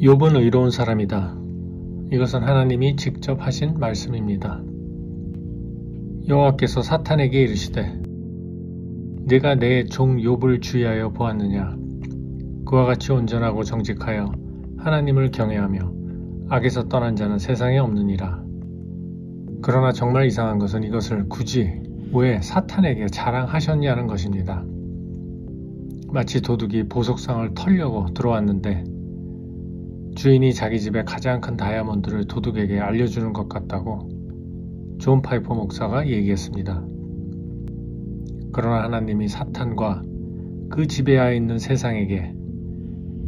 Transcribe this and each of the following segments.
욥은 의로운 사람이다. 이것은 하나님이 직접 하신 말씀입니다. 여호와께서 사탄에게 이르시되 네가 내 종 욥을 주의하여 보았느냐. 그와 같이 온전하고 정직하여 하나님을 경외하며 악에서 떠난 자는 세상에 없느니라. 그러나 정말 이상한 것은 이것을 굳이 왜 사탄에게 자랑하셨냐는 것입니다. 마치 도둑이 보석상을 털려고 들어왔는데 주인이 자기 집에 가장 큰 다이아몬드를 도둑에게 알려주는 것 같다고 존 파이퍼 목사가 얘기했습니다. 그러나 하나님이 사탄과 그 지배하에 있는 세상에게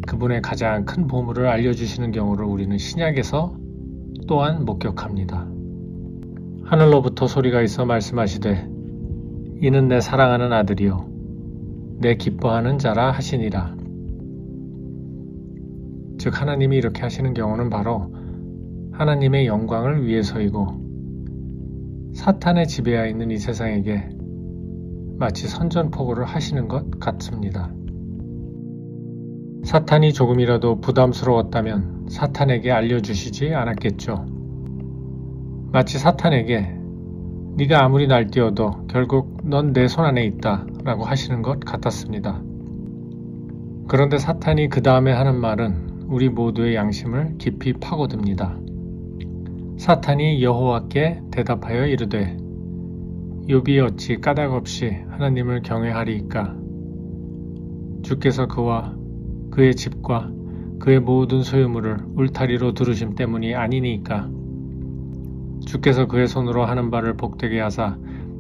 그분의 가장 큰 보물을 알려주시는 경우를 우리는 신약에서 또한 목격합니다. 하늘로부터 소리가 있어 말씀하시되 이는 내 사랑하는 아들이요 내 기뻐하는 자라 하시니라. 즉 하나님이 이렇게 하시는 경우는 바로 하나님의 영광을 위해서이고 사탄의 지배하에 있는 이 세상에게 마치 선전포고를 하시는 것 같습니다. 사탄이 조금이라도 부담스러웠다면 사탄에게 알려주시지 않았겠죠. 마치 사탄에게 네가 아무리 날뛰어도 결국 넌 내 손 안에 있다 라고 하시는 것 같았습니다. 그런데 사탄이 그 다음에 하는 말은 우리 모두의 양심을 깊이 파고듭니다. 사탄이 여호와께 대답하여 이르되 욥이 어찌 까닭 없이 하나님을 경외하리이까. 주께서 그와 그의 집과 그의 모든 소유물을 울타리로 두르심 때문이 아니니까. 주께서 그의 손으로 하는 바를 복되게 하사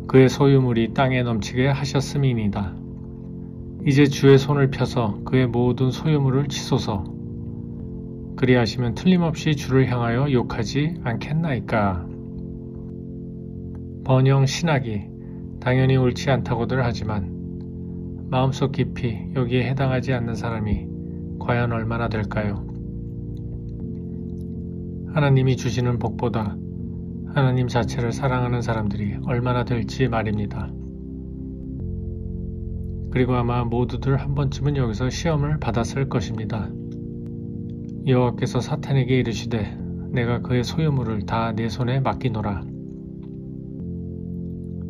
그의 소유물이 땅에 넘치게 하셨음이니이다. 이제 주의 손을 펴서 그의 모든 소유물을 치소서. 그리하시면 틀림없이 주를 향하여 욕하지 않겠나이까. 번영 신학이 당연히 옳지 않다고들 하지만 마음속 깊이 여기에 해당하지 않는 사람이 과연 얼마나 될까요? 하나님이 주시는 복보다 하나님 자체를 사랑하는 사람들이 얼마나 될지 말입니다. 그리고 아마 모두들 한 번쯤은 여기서 시험을 받았을 것입니다. 여호와께서 사탄에게 이르시되 내가 그의 소유물을 다 내 손에 맡기노라.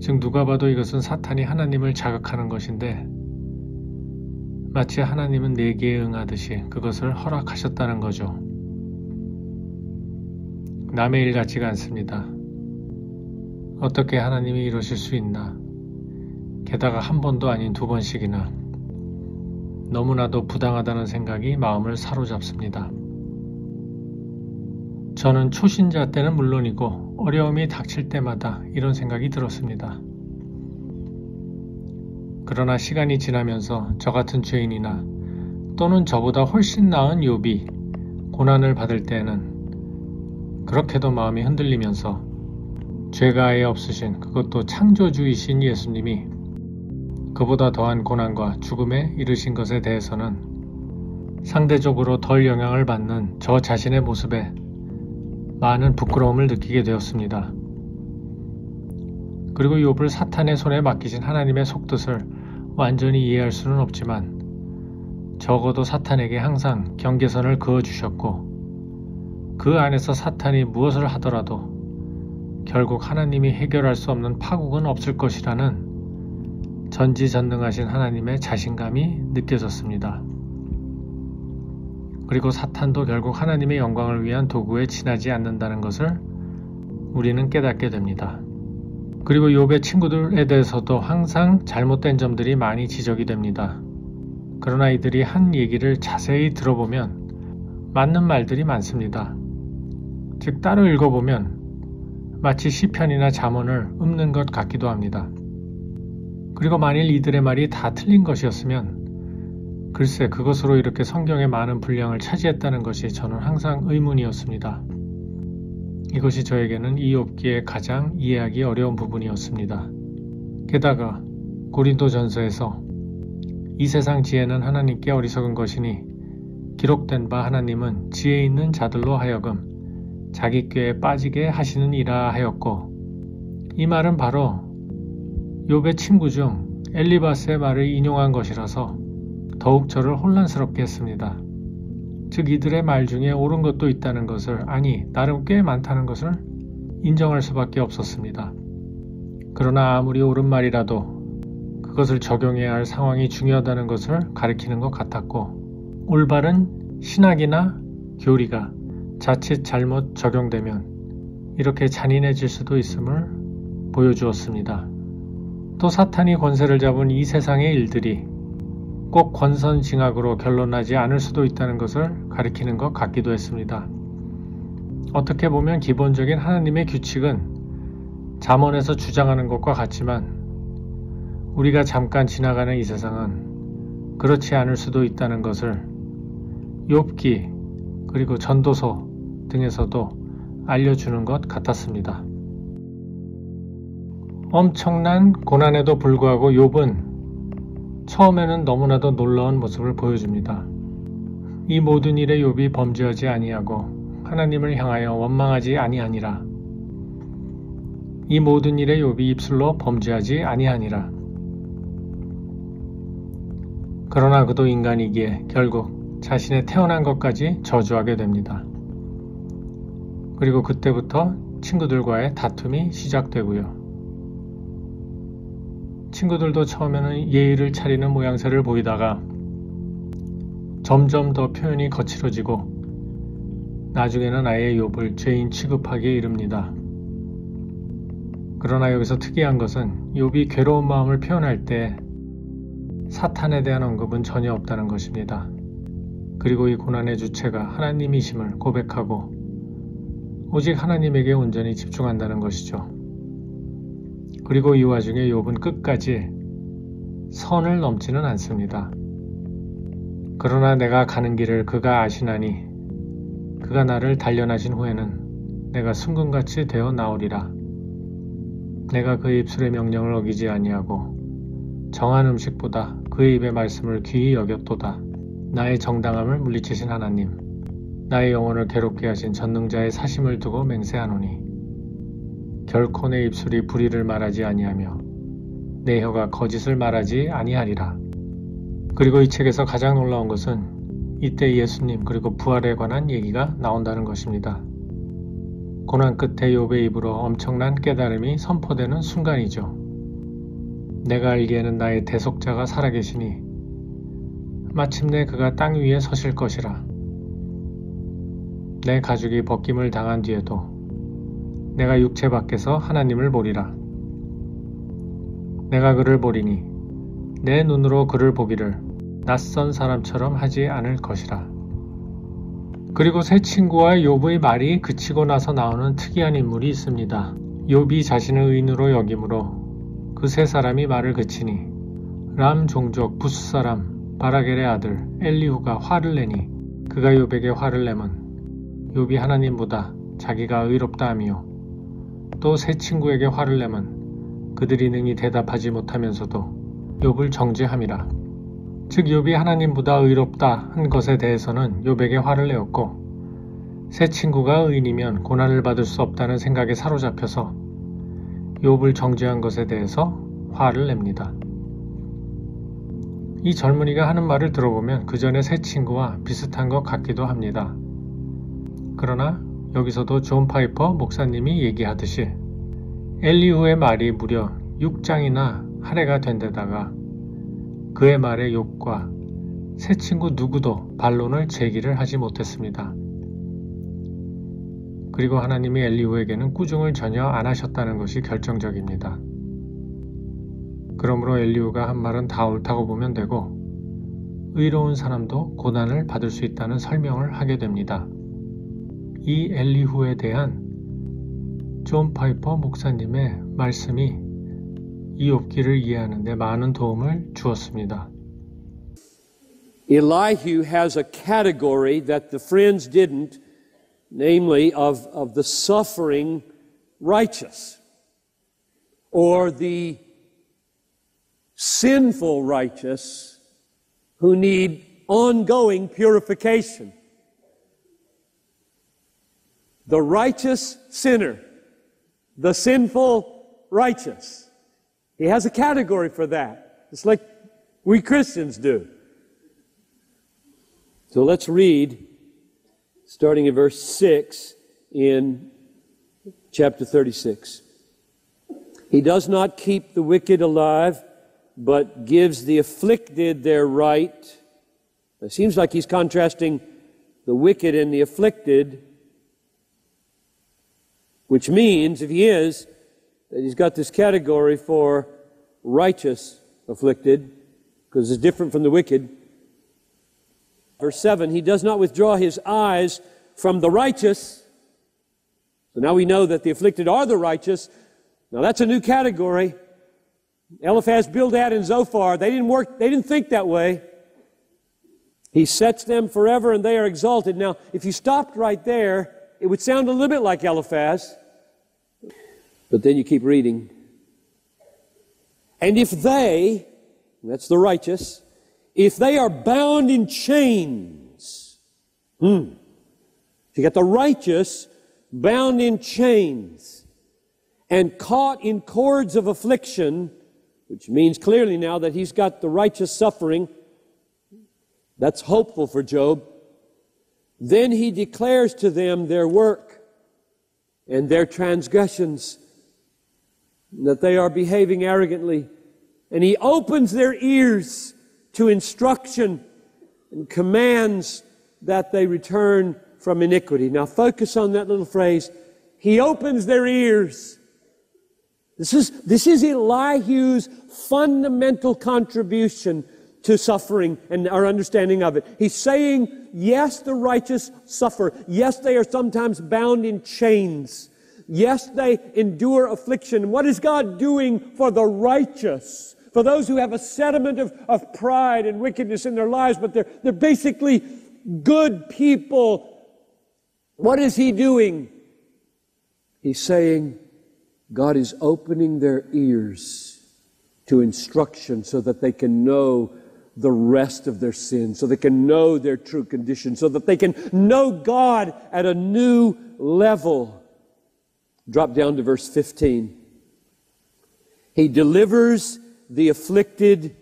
즉 누가 봐도 이것은 사탄이 하나님을 자극하는 것인데 마치 하나님은 내기에 응하듯이 그것을 허락하셨다는 거죠. 남의 일 같지가 않습니다. 어떻게 하나님이 이러실 수 있나. 게다가 한 번도 아닌 두 번씩이나. 너무나도 부당하다는 생각이 마음을 사로잡습니다. 저는 초신자 때는 물론이고 어려움이 닥칠 때마다 이런 생각이 들었습니다. 그러나 시간이 지나면서 저 같은 죄인이나 또는 저보다 훨씬 나은 욥이 고난을 받을 때에는 그렇게도 마음이 흔들리면서 죄가 아예 없으신 그것도 창조주이신 예수님이 그보다 더한 고난과 죽음에 이르신 것에 대해서는 상대적으로 덜 영향을 받는 저 자신의 모습에 많은 부끄러움을 느끼게 되었습니다. 그리고 욥을 사탄의 손에 맡기신 하나님의 속뜻을 완전히 이해할 수는 없지만 적어도 사탄에게 항상 경계선을 그어주셨고 그 안에서 사탄이 무엇을 하더라도 결국 하나님이 해결할 수 없는 파국은 없을 것이라는 전지전능하신 하나님의 자신감이 느껴졌습니다. 그리고 사탄도 결국 하나님의 영광을 위한 도구에 지나지 않는다는 것을 우리는 깨닫게 됩니다. 그리고 욥의 친구들에 대해서도 항상 잘못된 점들이 많이 지적이 됩니다. 그러나 이들이 한 얘기를 자세히 들어보면 맞는 말들이 많습니다. 즉 따로 읽어보면 마치 시편이나 잠언을 읊는 것 같기도 합니다. 그리고 만일 이들의 말이 다 틀린 것이었으면 글쎄 그것으로 이렇게 성경의 많은 분량을 차지했다는 것이 저는 항상 의문이었습니다. 이것이 저에게는 이 욥기의 가장 이해하기 어려운 부분이었습니다. 게다가 고린도전서에서 이 세상 지혜는 하나님께 어리석은 것이니 기록된 바 하나님은 지혜 있는 자들로 하여금 자기 꾀에 빠지게 하시는 이라 하였고 이 말은 바로 욥의 친구 중 엘리바스의 말을 인용한 것이라서 더욱 저를 혼란스럽게 했습니다. 즉 이들의 말 중에 옳은 것도 있다는 것을, 아니 나름 꽤 많다는 것을 인정할 수밖에 없었습니다. 그러나 아무리 옳은 말이라도 그것을 적용해야 할 상황이 중요하다는 것을 가리키는 것 같았고, 올바른 신학이나 교리가 자칫 잘못 적용되면 이렇게 잔인해질 수도 있음을 보여주었습니다. 또 사탄이 권세를 잡은 이 세상의 일들이 꼭 권선징악으로 결론나지 않을 수도 있다는 것을 가리키는 것 같기도 했습니다. 어떻게 보면 기본적인 하나님의 규칙은 잠언에서 주장하는 것과 같지만 우리가 잠깐 지나가는 이 세상은 그렇지 않을 수도 있다는 것을 욥기 그리고 전도서 등에서도 알려주는 것 같았습니다. 엄청난 고난에도 불구하고 욥은 처음에는 너무나도 놀라운 모습을 보여줍니다. 이 모든 일에 욥이 범죄하지 아니하고 하나님을 향하여 원망하지 아니하니라. 이 모든 일에 욥이 입술로 범죄하지 아니하니라. 그러나 그도 인간이기에 결국 자신의 태어난 것까지 저주하게 됩니다. 그리고 그때부터 친구들과의 다툼이 시작되고요. 친구들도 처음에는 예의를 차리는 모양새를 보이다가 점점 더 표현이 거칠어지고 나중에는 아예 욥을 죄인 취급하기에 이릅니다. 그러나 여기서 특이한 것은 욥이 괴로운 마음을 표현할 때 사탄에 대한 언급은 전혀 없다는 것입니다. 그리고 이 고난의 주체가 하나님이심을 고백하고 오직 하나님에게 온전히 집중한다는 것이죠. 그리고 이 와중에 욥은 끝까지 선을 넘지는 않습니다. 그러나 내가 가는 길을 그가 아시나니 그가 나를 단련하신 후에는 내가 순금같이 되어 나오리라. 내가 그의 입술의 명령을 어기지 아니하고 정한 음식보다 그의 입의 말씀을 귀히 여겼도다. 나의 정당함을 물리치신 하나님, 나의 영혼을 괴롭게 하신 전능자의 사심을 두고 맹세하노니 결코 내 입술이 불의를 말하지 아니하며 내 혀가 거짓을 말하지 아니하리라. 그리고 이 책에서 가장 놀라운 것은 이때 예수님 그리고 부활에 관한 얘기가 나온다는 것입니다. 고난 끝에 욥의 입으로 엄청난 깨달음이 선포되는 순간이죠. 내가 알기에는 나의 대속자가 살아계시니 마침내 그가 땅 위에 서실 것이라. 내 가죽이 벗김을 당한 뒤에도 내가 육체 밖에서 하나님을 보리라. 내가 그를 보리니 내 눈으로 그를 보기를 낯선 사람처럼 하지 않을 것이라. 그리고 세 친구와 욥의 말이 그치고 나서 나오는 특이한 인물이 있습니다. 욥이 자신을 의인으로 여김으로 그 세 사람이 말을 그치니 람 종족 부스 사람 바라겔의 아들 엘리후가 화를 내니 그가 욥에게 화를 내면 욥이 하나님보다 자기가 의롭다 하며 또 세 친구에게 화를 내면 그들이 능히 대답하지 못하면서도 욥을 정죄함이라. 즉 욥이 하나님보다 의롭다 한 것에 대해서는 욥에게 화를 내었고 세 친구가 의인이면 고난을 받을 수 없다는 생각에 사로잡혀서 욥을 정죄한 것에 대해서 화를 냅니다. 이 젊은이가 하는 말을 들어보면 그 전에 세 친구와 비슷한 것 같기도 합니다. 그러나 여기서도 존 파이퍼 목사님이 얘기하듯이 엘리후의 말이 무려 6장이나 할애가 된 데다가 그의 말에 욥과 세 친구 누구도 반론을 제기를 하지 못했습니다. 그리고 하나님이 엘리후에게는 꾸중을 전혀 안 하셨다는 것이 결정적입니다. 그러므로 엘리후가 한 말은 다 옳다고 보면 되고 의로운 사람도 고난을 받을 수 있다는 설명을 하게 됩니다. 이 엘리후에 대한 존 파이퍼 목사님의 말씀이 이 욥기를 이해하는 데 많은 도움을 주었습니다. Elihu has a category that the friends didn't, namely of the suffering righteous or the sinful righteous who need ongoing purification. The righteous sinner, the sinful righteous. He has a category for that. It's like we Christians do. So let's read starting in verse 6 in chapter 36. He does not keep the wicked alive, but gives the afflicted their right. It seems like he's contrasting the wicked and the afflicted, which means, if he is, that he's got this category for righteous afflicted, because it's different from the wicked. Verse 7, he does not withdraw his eyes from the righteous. So now we know that the afflicted are the righteous. Now that's a new category. Eliphaz, Bildad, and Zophar, they didn't think that way. He sets them forever and they are exalted. Now, if you stopped right there, it would sound a little bit like Eliphaz. But then you keep reading. And if they, that's the righteous, if they are bound in chains, you got the righteous bound in chains and caught in cords of affliction, which means clearly now that he's got the righteous suffering. That's hopeful for Job. Then he declares to them their work and their transgressions, that they are behaving arrogantly. And he opens their ears to instruction and commands that they return from iniquity. Now focus on that little phrase. He opens their ears. This is Elihu's fundamental contribution to suffering and our understanding of it. He's saying, yes, the righteous suffer. Yes, they are sometimes bound in chains. Yes, they endure affliction. What is God doing for the righteous? For those who have a sediment of pride and wickedness in their lives, but they're basically good people. What is He doing? He's saying, God is opening their ears to instruction so that they can know the rest of their sins, so they can know their true condition, so that they can know God at a new level. Drop down to verse 15. He delivers the afflicted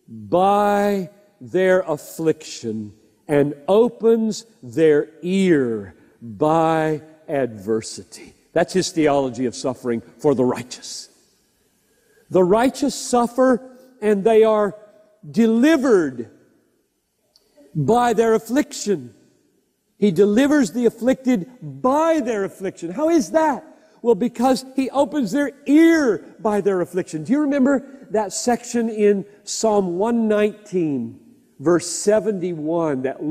by their affliction and opens their ear by adversity. That's his theology of suffering for the righteous. The righteous suffer and they are delivered by their affliction. He delivers the afflicted by their affliction. How is that? Well, because He opens their ear by their affliction. Do you remember that section in Psalm 119, verse 71, that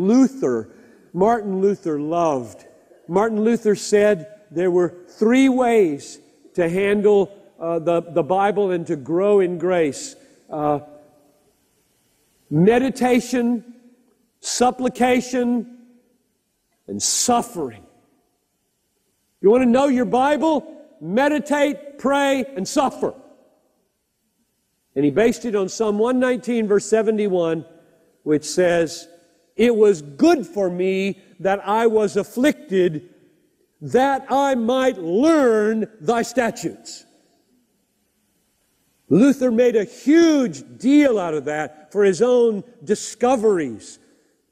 Martin Luther loved? Martin Luther said there were 3 ways to handle the Bible and to grow in grace. Meditation, supplication, and suffering. You want to know your Bible? Meditate, pray, and suffer. And he based it on Psalm 119, verse 71, which says, "It was good for me that I was afflicted, that I might learn thy statutes." Luther made a huge deal out of that for his own discoveries.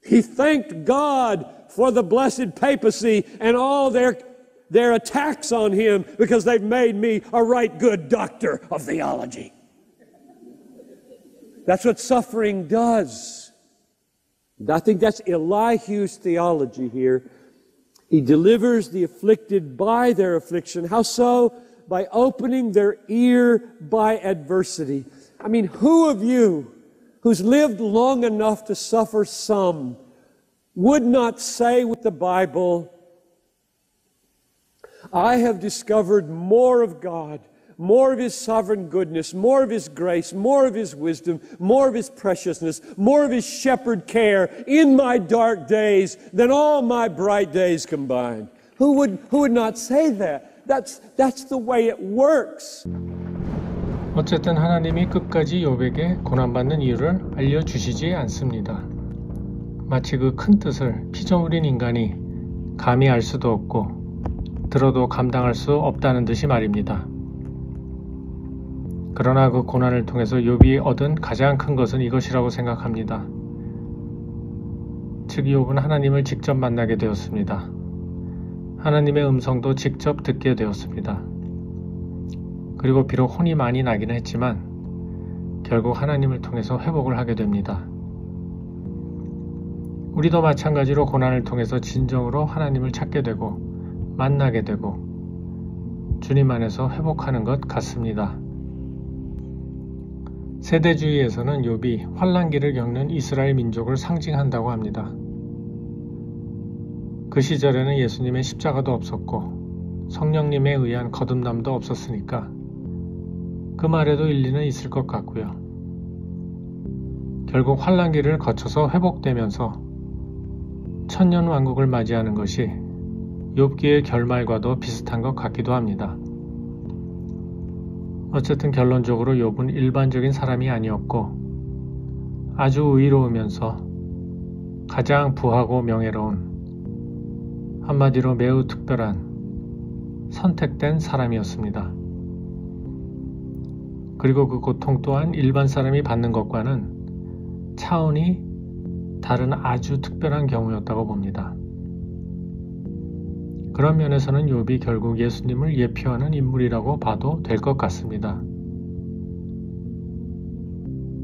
He thanked God for the blessed papacy and all their attacks on him because they've made me a right good doctor of theology. That's what suffering does. I think that's Elihu's theology here. He delivers the afflicted by their affliction. How so? By opening their ear by adversity. I mean, who of you who's lived long enough to suffer some would not say with the Bible, I have discovered more of God, more of His sovereign goodness, more of His grace, more of His wisdom, more of His preciousness, more of His shepherd care in my dark days than all my bright days combined. Who would not say that? That's the way it works. 어쨌든 하나님이 끝까지 욥에게 고난받는 이유를 알려주시지 않습니다. 마치 그 큰 뜻을 피조물인 인간이 감히 알 수도 없고 들어도 감당할 수 없다는 듯이 말입니다. 그러나 그 고난을 통해서 욥이 얻은 가장 큰 것은 이것이라고 생각합니다. 즉 욥은 하나님을 직접 만나게 되었습니다. 하나님의 음성도 직접 듣게 되었습니다. 그리고 비록 혼이 많이 나긴 했지만 결국 하나님을 통해서 회복을 하게 됩니다. 우리도 마찬가지로 고난을 통해서 진정으로 하나님을 찾게 되고 만나게 되고 주님 안에서 회복하는 것 같습니다. 세대주의에서는 욥이 환난기를 겪는 이스라엘 민족을 상징한다고 합니다. 그 시절에는 예수님의 십자가도 없었고 성령님에 의한 거듭남도 없었으니까 그 말에도 일리는 있을 것 같고요. 결국 환난기를 거쳐서 회복되면서 천년 왕국을 맞이하는 것이 욥기의 결말과도 비슷한 것 같기도 합니다. 어쨌든 결론적으로 욥은 일반적인 사람이 아니었고 아주 의로우면서 가장 부하고 명예로운 한마디로 매우 특별한 선택된 사람이었습니다. 그리고 그 고통 또한 일반 사람이 받는 것과는 차원이 다른 아주 특별한 경우였다고 봅니다. 그런 면에서는 욥이 결국 예수님을 예표하는 인물이라고 봐도 될 것 같습니다.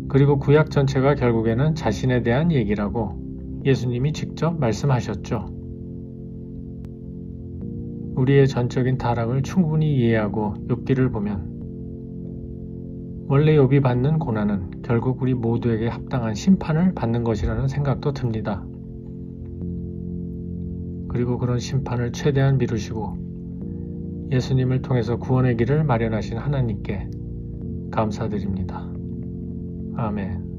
그리고 구약 전체가 결국에는 자신에 대한 얘기라고 예수님이 직접 말씀하셨죠. 우리의 전적인 타락을 충분히 이해하고 욥기를 보면 원래 욥이 받는 고난은 결국 우리 모두에게 합당한 심판을 받는 것이라는 생각도 듭니다. 그리고 그런 심판을 최대한 미루시고 예수님을 통해서 구원의 길을 마련하신 하나님께 감사드립니다. 아멘.